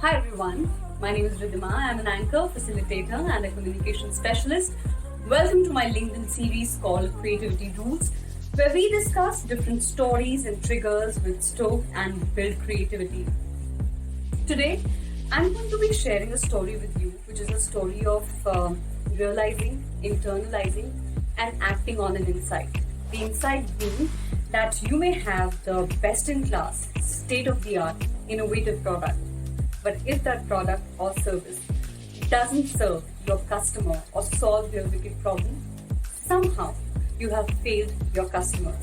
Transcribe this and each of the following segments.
Hi everyone, my name is Ridhima. I'm an anchor, facilitator, and a communication specialist. Welcome to my LinkedIn series called Creativity Roots, where we discuss different stories and triggers which stoke and build creativity. Today, I'm going to be sharing a story with you, which is a story of realizing, internalizing, and acting on an insight. The insight being that you may have the best in class, state of the art, innovative product, but if that product or service doesn't serve your customer or solve their wicked problem, somehow you have failed your customers.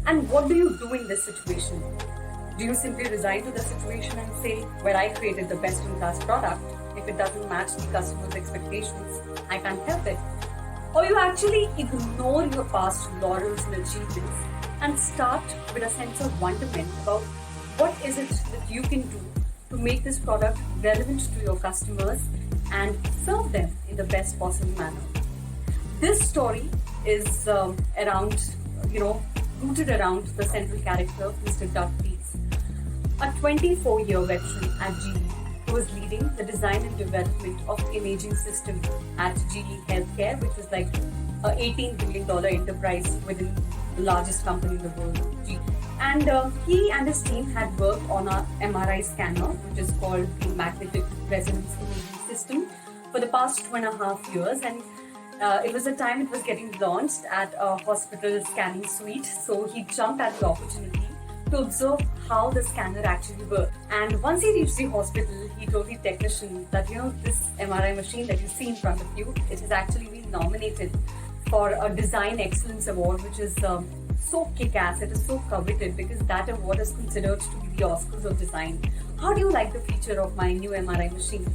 And what do you do in this situation? Do you simply resign to the situation and say, well, I created the best in class product. If it doesn't match the customer's expectations, I can't help it. Or you actually ignore your past laurels and achievements and start with a sense of wonderment about what is it that you can do to make this product relevant to your customers and serve them in the best possible manner. This story is rooted around the central character, Mr.Doug, a 24-year veteran at GE who was leading the design and development of imaging system at GE Healthcare, which was like an $18 billion enterprise within the largest company in the world, GE. And he and his team had worked on a MRI scanner, which is called the magnetic resonance imaging system, for the past 2.5 years. And it was a time it was getting launched at a hospital scanning suite. So he jumped at the opportunity to observe how the scanner actually worked. And once he reached the hospital, he told the technician that, this MRI machine that you see in front of you, it has actually been nominated for a Design Excellence Award, which is so kick-ass, it is so coveted because that award is considered to be the Oscars of design. How do you like the feature of my new MRI machine?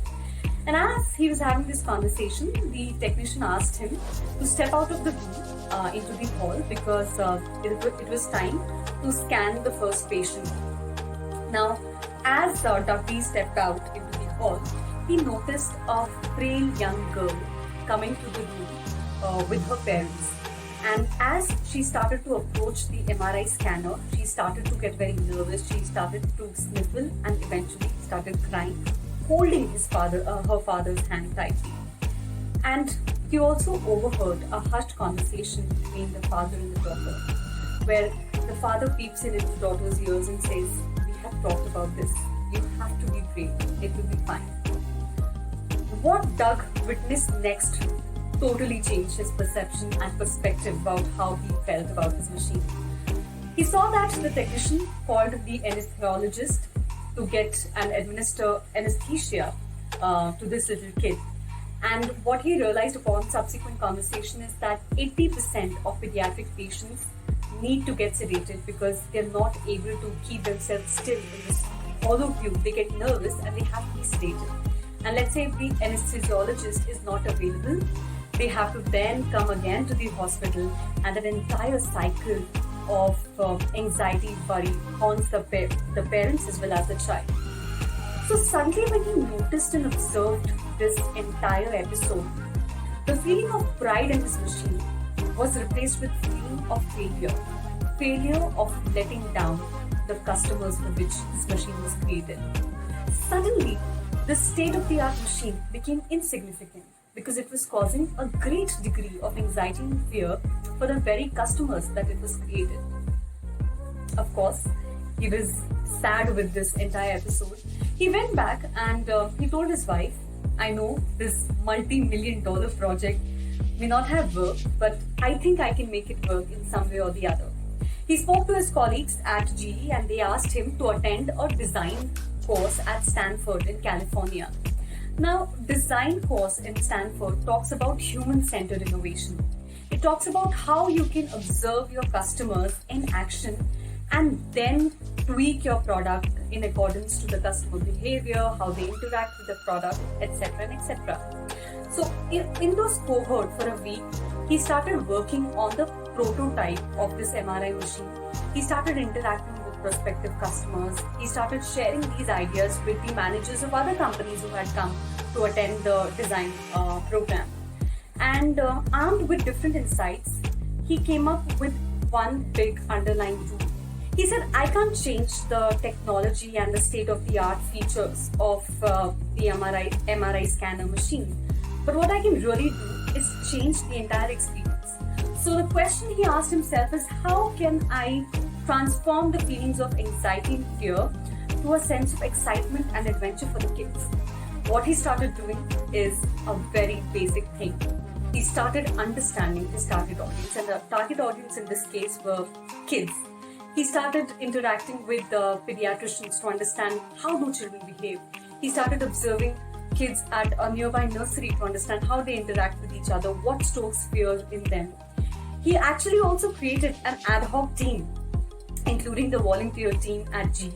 And as he was having this conversation, the technician asked him to step out of the room into the hall because it was time to scan the first patient. Now, as Doug stepped out into the hall, he noticed a frail young girl coming to the room with her parents. And as she started to approach the MRI scanner, she started to get very nervous. She started to sniffle and eventually started crying, holding her father's hand tightly. And he also overheard a hushed conversation between the father and the daughter, where the father peeps in his daughter's ears and says, "We have talked about this. You have to be brave. It will be fine." What Doug witnessed next totally changed his perception and perspective about how he felt about his machine. He saw that the technician called the anesthesiologist to get and administer anesthesia to this little kid. And what he realized upon subsequent conversation is that 80% of pediatric patients need to get sedated because they're not able to keep themselves still in this hollow tube. They get nervous and they have to be sedated. And let's say if the anesthesiologist is not available, they have to then come again to the hospital, and an entire cycle of anxiety, worry haunts the parents as well as the child. So suddenly when he noticed and observed this entire episode, the feeling of pride in his machine was replaced with feeling of failure of letting down the customers for which this machine was created. Suddenly, the state-of-the-art machine became insignificant because it was causing a great degree of anxiety and fear for the very customers that it was created. Of course, he was sad with this entire episode. He went back and he told his wife, "I know this multi-million-dollar project may not have worked, but I think I can make it work in some way or the other." He spoke to his colleagues at GE and they asked him to attend a design course at Stanford in California. Now, design course in Stanford talks about human-centered innovation. It talks about how you can observe your customers in action and then tweak your product in accordance to the customer behavior, how they interact with the product, etc. and etc. So, in those cohort for a week, he started working on the prototype of this MRI machine. He started interacting with prospective customers. He started sharing these ideas with the managers of other companies who had come to attend the design program. And armed with different insights, he came up with one big underlying rule. He said, I can't change the technology and the state-of-the-art features of the MRI scanner machine. But what I can really do is change the entire experience. So the question he asked himself is, how can I transform the feelings of anxiety and fear to a sense of excitement and adventure for the kids? What he started doing is a very basic thing. He started understanding his target audience, and the target audience in this case were kids. He started interacting with the pediatricians to understand how do children behave. He started observing kids at a nearby nursery to understand how they interact with each other, what stokes fear in them. He actually also created an ad hoc team, including the volunteer team at GE,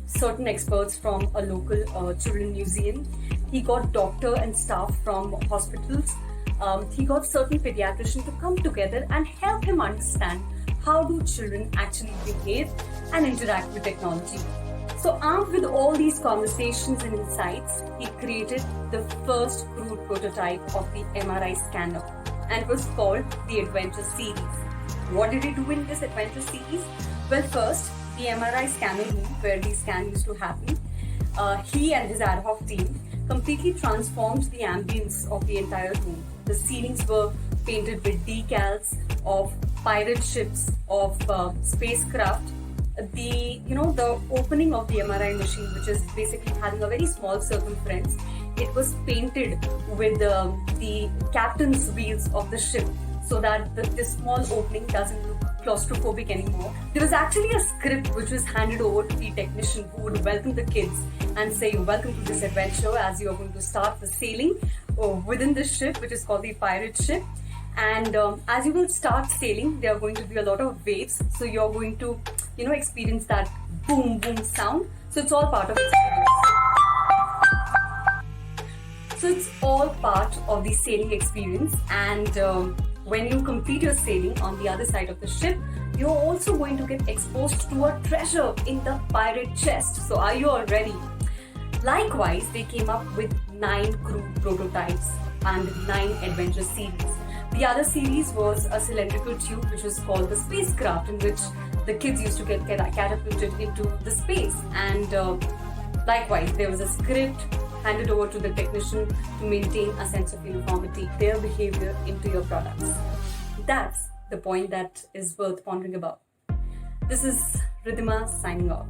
certain experts from a local children museum. He got doctor and staff from hospitals. He got certain pediatricians to come together and help him understand how do children actually behave and interact with technology. So armed with all these conversations and insights, he created the first crude prototype of the MRI scanner, and it was called the Adventure Series. What did he do in this Adventure Series? Well, first, the MRI scanner room where the scan used to happen, he and his ad hoc team completely transformed the ambience of the entire room. The ceilings were painted with decals of pirate ships, of spacecraft. The opening of the MRI machine, which is basically having a very small circumference, it was painted with the captain's wheels of the ship, so that this small opening doesn't look claustrophobic anymore. There was actually a script which was handed over to the technician who would welcome the kids and say, welcome to this adventure as you are going to start the sailing within this ship, which is called the pirate ship. And as you will start sailing, there are going to be a lot of waves. So you're going to, experience that boom, boom sound. So it's all part of experience. So it's all part of the sailing experience. And when you complete your sailing on the other side of the ship, you're also going to get exposed to a treasure in the pirate chest. So are you all ready? Likewise, they came up with 9 crude prototypes and 9 adventure series. The other series was a cylindrical tube which was called the spacecraft, in which the kids used to get catapulted into the space. And likewise, there was a script handed over to the technician to maintain a sense of uniformity, their behavior into your products. That's the point that is worth pondering about. This is Ridhima signing off.